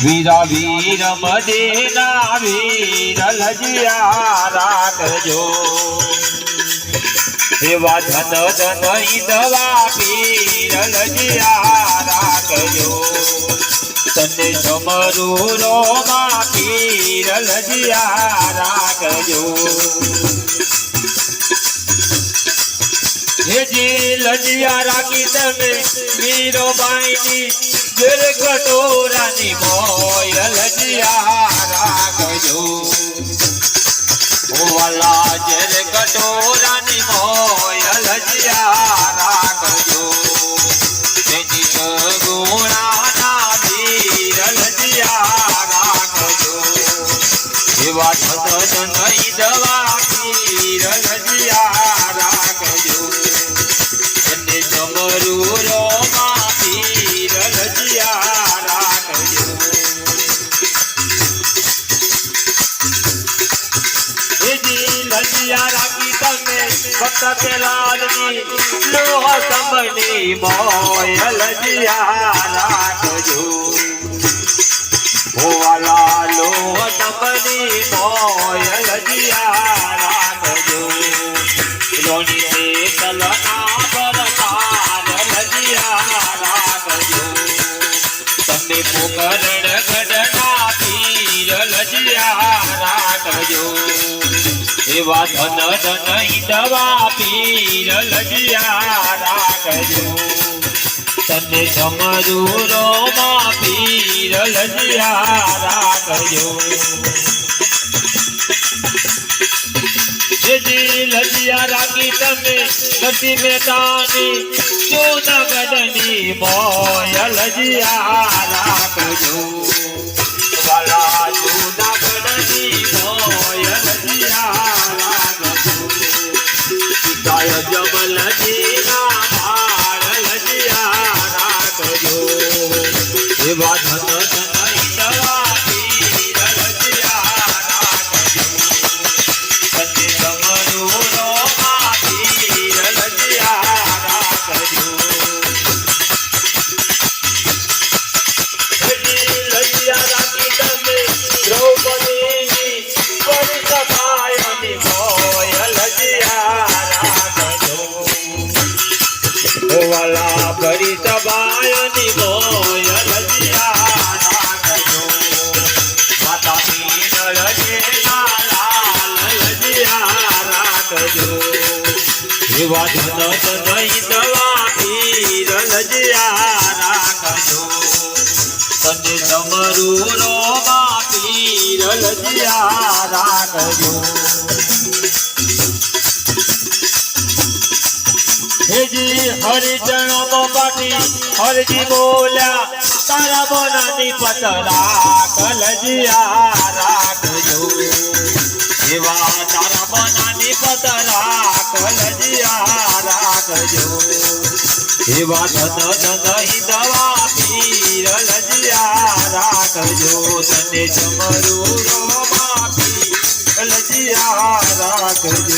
વીરા વીર મદેના વીર લજિયા રાખજો એવા ધન ધન દવા પીર લજિયા રાખજો તને સમરૂરો માં પીર લજિયા રાખજો હેજી લજિયા રાખી તમે વીરોબાઈની દર કટોરાની મોય લજિયા રાખજો વાલા જર કટોરાની મોય લજિયા રાખજો તેની સગુણાના વીર લજિયા રાખજો એવા ધન નહીં દવા પીર લજિયા રાખજો અને જમરૂરો માં પીર લજિયા રાખજો લજિયા રાખી તમે ભક્ત પેલાની લોહ સમની મોય લજિયા રાખજો વાલા લોહ સમની મોય લજિયા રાખજો લોણી તલના પરકાર લજિયા રાખજો તમે પોકરણ ગઢના પીર લજિયા રાખજો એવા ધન ધન દવા પીર લજિયા રાખજો તને સમરૂરો માં પીર લજિયા રાખજો જેજી લજિયા રાખી તમે ગતિ મેદાની જૂનાગઢની મોય લજિયા રાખજો વાલા જૂનાગઢની મોય લજિયા જમલ જીના ભાળ લજિયા રાખજો એવા ધન ધન દવા પીર લજિયા રાખજો તને સમરૂરો માં પીર લજિયા રાખજો લજિયા રાખી તમે દ્રૌપદીની પરિસભાયની મોય લજિયા વાલા ભરી સભાયની મોય લજિયા રાખજો માતા પીર લજિયા લાલ લજિયા રાખજો એવા ધન નહીં દવા પીર લજિયા રાખજો તને સમરૂરો માં પીર લજિયા રાખજો હેજી હરિજનો પાટી હરજી બોલ્યા તારા બોનાની પતરાક લજિયા રાખજો એવા તારા બોનાની પતરાક લજિયા રાખજો એવા ધન નહીં દવા પીર લજિયા રાખજો તને સમરૂરો માં પીર લજિયા રાખજો